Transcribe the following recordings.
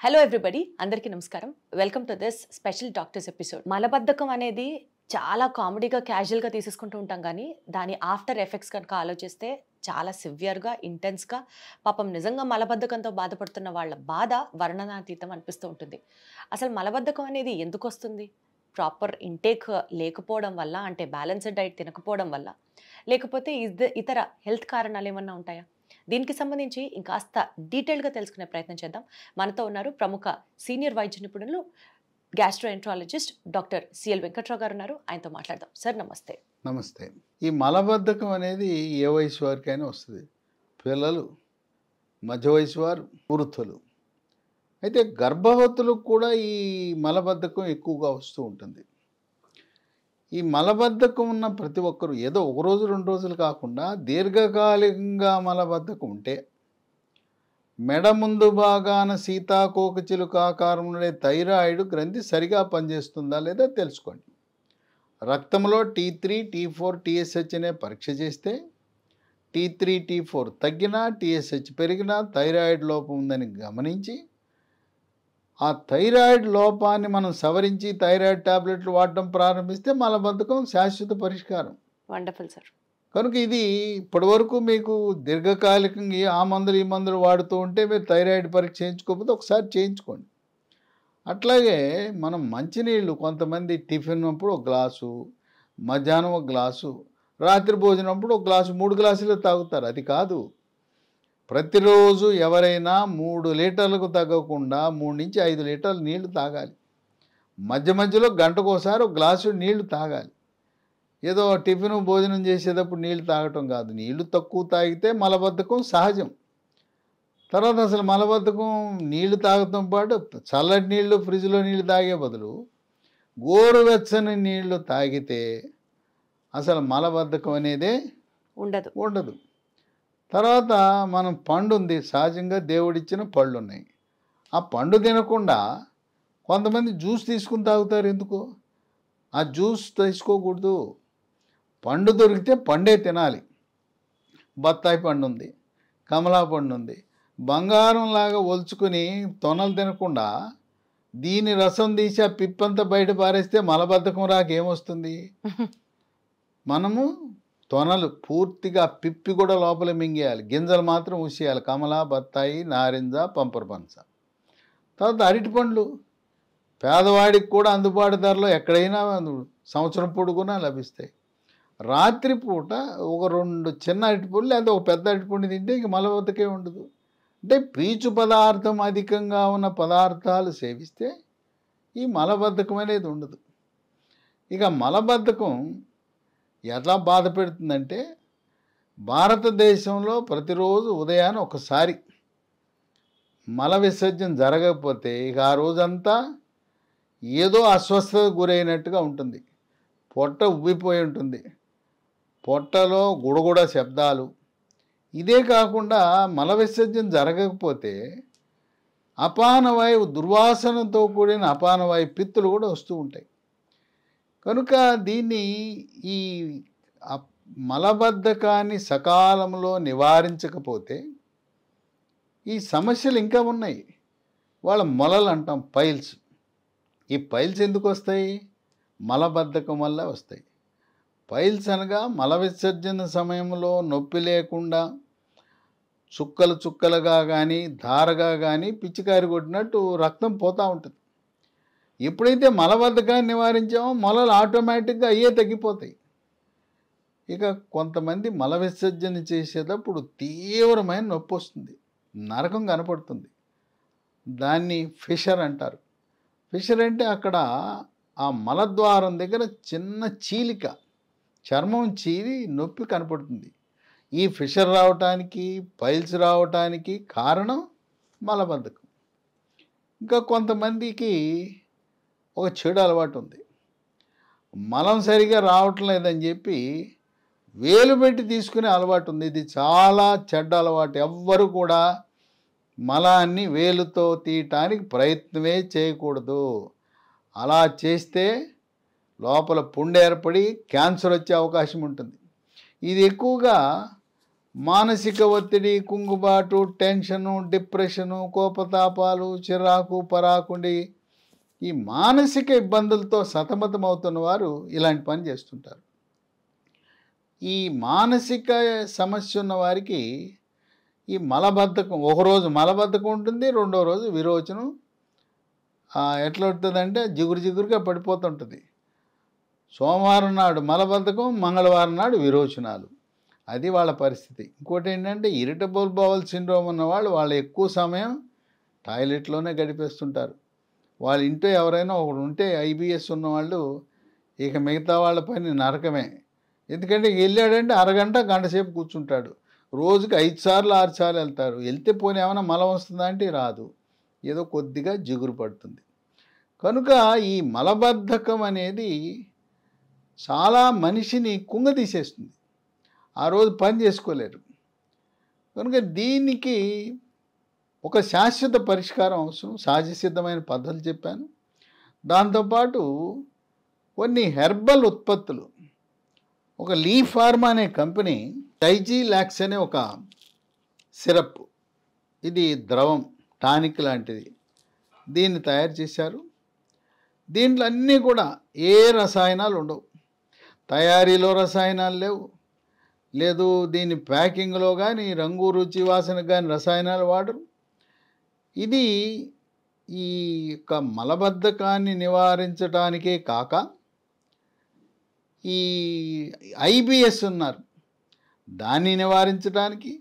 Hello everybody, అందరికీ నమస్కారం. Welcome to this special doctors episode. మలబద్ధకం అనేది చాలా కామెడీగా క్యాజువల్గా తీసేసుకుంటూ ఉంటాం, కానీ దాని ఆఫ్టర్ ఎఫెక్ట్స్ కనుక ఆలోచిస్తే చాలా సివియర్గా ఇంటెన్స్గా పాపం నిజంగా మలబద్ధకంతో బాధపడుతున్న వాళ్ళ బాధ వర్ణనాతీతం అనిపిస్తూ ఉంటుంది. అసలు మలబద్ధకం అనేది ఎందుకు వస్తుంది? ప్రాపర్ ఇంటేక్ లేకపోవడం వల్ల, అంటే బ్యాలెన్స్డ్ డైట్ తినకపోవడం వల్ల, లేకపోతే ఇతర హెల్త్ కారణాలు ఏమన్నా ఉంటాయా? దీనికి సంబంధించి ఇంకాస్త డీటెయిల్గా తెలుసుకునే ప్రయత్నం చేద్దాం. మనతో ఉన్నారు ప్రముఖ సీనియర్ వైద్య నిపుణులు, గ్యాస్ట్రోఎంట్రాలజిస్ట్ డాక్టర్ సిఎల్ వెంకట్రావు గారు ఉన్నారు. ఆయనతో మాట్లాడదాం. సార్ నమస్తే. నమస్తే. ఈ మలబద్ధకం అనేది ఏ వయసు వారికైనా వస్తుంది. పిల్లలు, మధ్య వయసు వారు, వృద్ధులు. అయితే గర్భవతులకు కూడా ఈ మలబద్ధకం ఎక్కువగా వస్తూ ఉంటుంది. ఈ మలబద్ధకం ఉన్న ప్రతి ఒక్కరు ఏదో ఒక రోజు 2 రోజులు కాకుండా దీర్ఘకాలికంగా మలబద్ధకం ఉంటే మెడ ముందు భాగాన సీతాకోకచిలుక ఆకారం ఉండే థైరాయిడ్ గ్రంథి సరిగా పనిచేస్తుందా లేదా తెలుసుకోండి. రక్తంలో T3, T4, TSH అనే పరీక్ష చేస్తే T3, T4 తగ్గినా, TSH పెరిగినా థైరాయిడ్ లోపం ఉందని గమనించి ఆ థైరాయిడ్ లోపాన్ని మనం సవరించి థైరాయిడ్ టాబ్లెట్లు వాడటం ప్రారంభిస్తే మలబద్ధకం శాశ్వత పరిష్కారం. Wonderful sir. కనుక ఇది ఇప్పటివరకు మీకు దీర్ఘకాలికంగా ఆ మందులు ఈ మందులు వాడుతూ ఉంటే మీరు థైరాయిడ్ పరీక్ష చేయించుకోకపోతే ఒకసారి చేయించుకోండి. అట్లాగే మనం మంచినీళ్ళు కొంతమంది టిఫిన్ అప్పుడు ఒక గ్లాసు, మధ్యాహ్నం ఒక గ్లాసు, రాత్రి భోజనం అప్పుడు ఒక గ్లాసు, 3 గ్లాసులు తాగుతారు. అది కాదు. ప్రతిరోజు ఎవరైనా 3 లీటర్లకు తగ్గకుండా 3 నుంచి 5 లీటర్లు నీళ్లు తాగాలి. మధ్య మధ్యలో గంటకోసారి ఒక గ్లాసు నీళ్లు తాగాలి. ఏదో టిఫిన్ భోజనం చేసేటప్పుడు నీళ్లు తాగటం కాదు. నీళ్లు తక్కువ తాగితే మలబద్ధకం సహజం. తర్వాత అసలు మలబద్ధకం నీళ్లు తాగటం పాటు చల్లటి నీళ్లు, ఫ్రిడ్జ్లో నీళ్లు తాగే బదులు గోరువెచ్చని నీళ్లు తాగితే అసలు మలబద్ధకం అనేదే ఉండదు. తర్వాత మనం పండు ఉంది, సహజంగా దేవుడిచ్చిన పళ్ళు ఉన్నాయి. ఆ పండు తినకుండా కొంతమంది జ్యూస్ తీసుకుని తాగుతారు. ఎందుకు? ఆ జ్యూస్ తీసుకోకూడదు. పండు దొరికితే పండే తినాలి. బత్తాయి పండు ఉంది, కమలా పండు ఉంది, బంగారంలాగా ఒలుచుకుని తొనలు తినకుండా దీని రసం తీసి ఆ పిప్పంతా బయట పారేస్తే మలబద్ధకం రాకేమొస్తుంది? మనము తొనలు పూర్తిగా పిప్పి కూడా లోపల మింగేయాలి, గింజలు మాత్రం ఊసేయాలి. కమలా, బత్తాయి, నారింజ, పంపర పనస. తర్వాత అరటి పండ్లు పేదవాడికి కూడా అందుబాటు ధరలో ఎక్కడైనా సంవత్సరం పొడుగునా లభిస్తాయి. రాత్రిపూట ఒక 2 చిన్న అరటిపండ్లు లేదా ఒక పెద్ద అరటిపండు తింటే ఇంక మలబద్ధకే ఉండదు. అంటే పీచు పదార్థం అధికంగా ఉన్న పదార్థాలు సేవిస్తే ఈ మలబద్ధకం అనేది ఉండదు. ఇక మలబద్ధకం ఎలా బాధ పెడుతుందంటే, భారతదేశంలో ప్రతిరోజు ఉదయాన్నే ఒకసారి మల విసర్జన జరగకపోతే ఇక ఆ రోజంతా ఏదో అస్వస్థతకు గురైనట్టుగా ఉంటుంది. పొట్ట ఉబ్బిపోయి ఉంటుంది, పొట్టలో గుడగుడ శబ్దాలు. ఇదే కాకుండా మల విసర్జన జరగకపోతే అపానవాయువు, దుర్వాసనతో కూడిన అపానవాయు పిత్తులు కూడా వస్తూ ఉంటాయి. కనుక దీన్ని ఈ మలబద్ధకాన్ని సకాలంలో నివారించకపోతే ఈ సమస్యలు ఇంకా ఉన్నాయి. వాళ్ళ మొలలు అంటాం, పైల్స్. ఈ పైల్స్ ఎందుకు వస్తాయి? మలబద్ధకం వల్ల వస్తాయి. పైల్స్ అనగా మల విసర్జన సమయంలో నొప్పి లేకుండా చుక్కలు చుక్కలుగా కానీ ధారగా కానీ పిచ్చికారి కొట్టినట్టు రక్తం పోతూ ఉంటుంది. ఎప్పుడైతే మలబద్ధకాన్ని నివారించామో మొలలు ఆటోమేటిక్గా అయ్యే తగ్గిపోతాయి. ఇక కొంతమంది మల విసర్జన చేసేటప్పుడు తీవ్రమైన నొప్పి వస్తుంది, నరకం కనపడుతుంది. దాన్ని ఫిషర్ అంటారు. ఫిషర్ అంటే అక్కడ ఆ మలద్వారం దగ్గర చిన్న చీలిక, చర్మం చీలి నొప్పి కనపడుతుంది. ఈ ఫిషర్ రావటానికి, పైల్స్ రావటానికి కారణం మలబద్ధకం. ఇంకా కొంతమందికి ఒక చెడు అలవాటు ఉంది. మలం సరిగా రావటం లేదని చెప్పి వేలు పెట్టి తీసుకునే అలవాటు ఉంది. ఇది చాలా చెడ్డ అలవాటు. ఎవ్వరు కూడా మలాన్ని వేలుతో తీయటానికి ప్రయత్నమే చేయకూడదు. అలా చేస్తే లోపల పుండు ఏర్పడి క్యాన్సర్ వచ్చే అవకాశం ఉంటుంది. ఇది ఎక్కువగా మానసిక ఒత్తిడి, కుంగుబాటు, టెన్షను, డిప్రెషను, కోపతాపాలు, చిరాకు పరాకుండి ఈ మానసిక ఇబ్బందులతో సతమతమవుతున్న వారు ఇలాంటి పని చేస్తుంటారు. ఈ మానసిక సమస్య ఉన్న వారికి ఈ మలబద్ధకం, ఒకరోజు మలబద్ధకం ఉంటుంది, రెండో రోజు విరోచనం. ఎట్లా ఉంటుందంటే జిగురుగా పడిపోతుంటుంది. సోమవారం నాడు మలబద్ధకం, మంగళవారం నాడు విరోచనాలు. అది వాళ్ళ పరిస్థితి. ఇంకోటి ఏంటంటే ఇరిటబుల్ బౌల్ సిండ్రోమ్ ఉన్న వాళ్ళు ఎక్కువ సమయం టాయిలెట్లోనే గడిపేస్తుంటారు. వాళ్ళ ఇంట్లో ఎవరైనా ఒకడు ఉంటే ఐబిఎస్ ఉన్నవాళ్ళు ఇక మిగతా వాళ్ళ పని నరకమే. ఎందుకంటే వెళ్ళాడంటే అరగంట గంట సేపు కూర్చుంటాడు. రోజుకి 5 సార్లు 6 సార్లు వెళ్తారు. వెళ్తే పోనీ ఏమైనా మలం వస్తుందా అంటే రాదు, ఏదో కొద్దిగా జిగురు పడుతుంది. కనుక ఈ మలబద్ధకం అనేది చాలా మనిషిని కుంగదీసేస్తుంది. ఆ రోజు పని చేసుకోలేరు. కనుక దీనికి ఒక శాశ్వత పరిష్కారం అవసరం. సహజ సిద్ధమైన పద్ధతులు చెప్పాను. దాంతోపాటు కొన్ని హెర్బల్ ఉత్పత్తులు, ఒక లీ ఫార్మా అనే కంపెనీ డైజీలాక్స్ అనే ఒక సిరప్, ఇది ద్రవం, టానిక్ లాంటిది, దీన్ని తయారు చేశారు. దీంట్లో అన్నీ కూడా ఏ రసాయనాలు ఉండవు. తయారీలో రసాయనాలు లేవు, లేదు దీని ప్యాకింగ్లో కానీ రంగు రుచి వాసనకు కానీ రసాయనాలు వాడరు. ఇది ఈ యొక్క మలబద్ధకాన్ని నివారించడానికే కాక ఈ ఐబిఎస్ ఉన్నారు దాన్ని నివారించడానికి,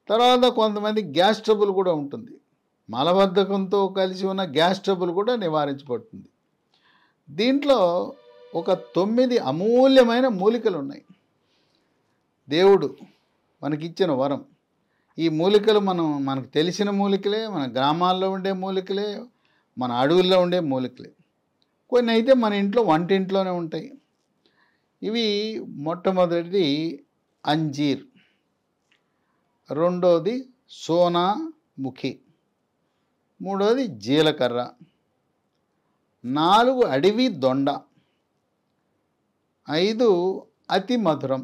తర్వాత కొంతమంది గ్యాస్ ట్రబుల్ కూడా ఉంటుంది. మలబద్ధకంతో కలిసి ఉన్న గ్యాస్ ట్రబుల్ కూడా నివారించబడుతుంది. దీంట్లో ఒక 9 అమూల్యమైన మూలికలు ఉన్నాయి. దేవుడు మనకిచ్చిన వరం. ఈ మూలికలు మనకు తెలిసిన మూలికలే, మన గ్రామాల్లో ఉండే మూలికలే, మన అడవుల్లో ఉండే మూలికలే. కొన్ని అయితే మన ఇంట్లో వంటింట్లోనే ఉంటాయి. ఇవి మొట్టమొదటిది అంజీర్, రెండోది సోనాముఖి, మూడోది జీలకర్ర, 4 అడవి దొండ, 5 అతి మధురం,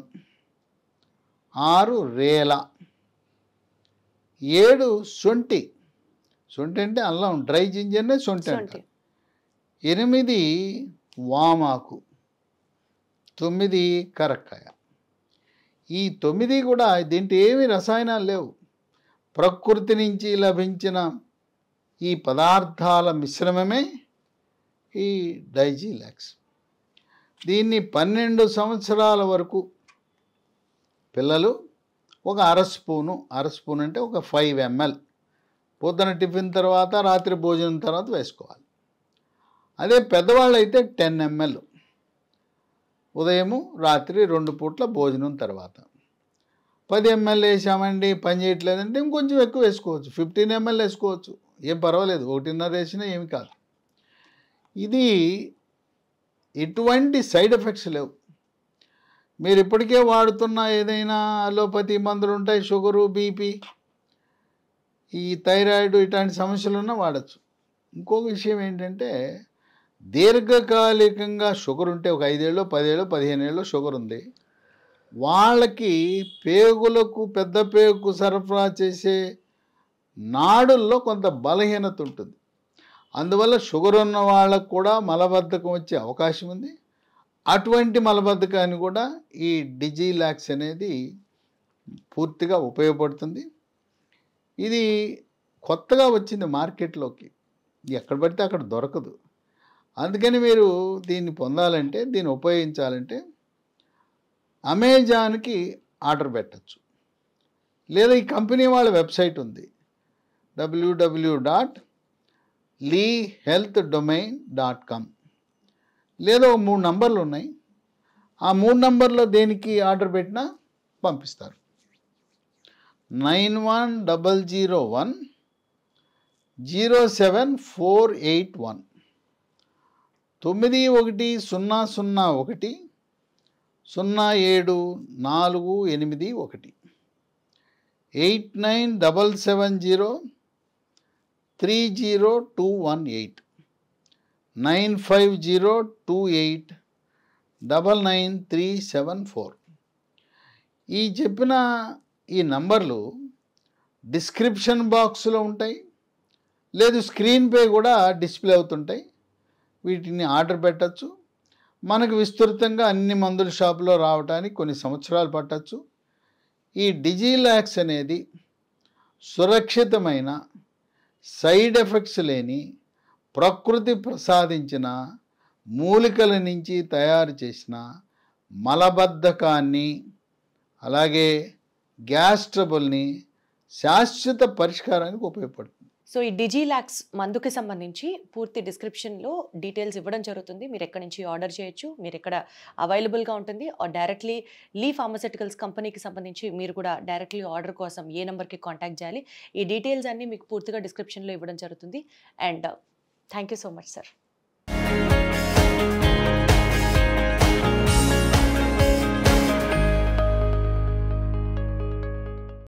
6 రేల, 7 శొంఠి, శొంఠి అంటే అల్లం, డ్రై జింజర్నే శొంఠి అంటారు, 8 వామాకు, 9 కరక్కాయ. ఈ 9 కూడా దీంట్లో ఏమి రసాయనాలు లేవు. ప్రకృతి నుంచి లభించిన ఈ పదార్థాల మిశ్రమమే ఈ డైజీలాక్స్. దీన్ని 12 సంవత్సరాల వరకు పిల్లలు ఒక అర స్పూన్ అంటే ఒక 5 ml పొద్దున టిఫిన్ తర్వాత, రాత్రి భోజనం తర్వాత వేసుకోవాలి. అదే పెద్దవాళ్ళు అయితే 10 ml ఉదయము రాత్రి 2 పూట్ల భోజనం తర్వాత. 10 ml వేసామండి పని చేయట్లేదంటే ఇంకొంచెం ఎక్కువ వేసుకోవచ్చు, 15 ml వేసుకోవచ్చు, ఏం పర్వాలేదు, 1.5 వేసినా ఏమి కాదు. ఇది ఎటువంటి సైడ్ ఎఫెక్ట్స్ లేవు. మీరు ఇప్పటికే వాడుతున్న ఏదైనా అలోపతి మందులు ఉంటాయి, షుగరు, బీపీ, ఈ థైరాయిడ్, ఇట్లాంటి సమస్యలు ఉన్నా వాడచ్చు. ఇంకొక విషయం ఏంటంటే దీర్ఘకాలికంగా షుగర్ ఉంటే, ఒక 5 ఏళ్ళు 10 ఏళ్ళు 15 ఏళ్ళు షుగర్ ఉంది, వాళ్ళకి పేగులకు, పెద్ద పేగుకు సరఫరా చేసే నాడుల్లో కొంత బలహీనత ఉంటుంది. అందువల్ల షుగర్ ఉన్న వాళ్ళకు కూడా మలబద్ధకం వచ్చే అవకాశం ఉంది. అటువంటి మలబద్ధకాన్ని కూడా ఈ డైజీలాక్స్ అనేది పూర్తిగా ఉపయోగపడుతుంది. ఇది కొత్తగా వచ్చింది మార్కెట్లోకి, ఎక్కడ పడితే అక్కడ దొరకదు. అందుకని మీరు దీన్ని పొందాలంటే, దీన్ని ఉపయోగించాలంటే అమెజాన్కి ఆర్డర్ పెట్టచ్చు, లేదా ఈ కంపెనీ వాళ్ళ వెబ్సైట్ ఉంది www.leehealthdomain.com, లేదా 3 నంబర్లు ఉన్నాయి. ఆ 3 నంబర్లో దేనికి ఆర్డర్ పెట్టినా పంపిస్తారు. 9100107481 9100107481 8977030218 9502899374. ఈ చెప్పిన ఈ నంబర్లు డిస్క్రిప్షన్ బాక్స్లో ఉంటాయి, లేదు స్క్రీన్పై కూడా డిస్ప్లే అవుతుంటాయి. వీటిని ఆర్డర్ పెట్టచ్చు. మనకు విస్తృతంగా అన్ని మందుల షాపులో రావడానికి కొన్ని సంవత్సరాలు పట్టచ్చు. ఈ డిజిలాక్స్ అనేది సురక్షితమైన, సైడ్ ఎఫెక్ట్స్ లేని, ప్రకృతి ప్రసాదించిన మూలికల నుంచి తయారు చేసిన మలబద్ధకాన్ని, అలాగే గ్యాస్ ట్రబుల్ని శాశ్వత పరిష్కారానికి ఉపయోగపడుతుంది. సో ఈ డిజిలాక్స్ మందుకి సంబంధించి పూర్తి డిస్క్రిప్షన్లో డీటెయిల్స్ ఇవ్వడం జరుగుతుంది. మీరు ఎక్కడి నుంచి ఆర్డర్ చేయొచ్చు, మీరు ఎక్కడ అవైలబుల్గా ఉంటుంది, డైరెక్ట్లీ లీ ఫార్మస్యూటికల్స్ కంపెనీకి సంబంధించి మీరు కూడా డైరెక్ట్లీ ఆర్డర్ కోసం ఏ నెంబర్కి కాంటాక్ట్ చేయాలి, ఈ డీటెయిల్స్ అన్నీ మీకు పూర్తిగా డిస్క్రిప్షన్లో ఇవ్వడం జరుగుతుంది. And thank you so much sir.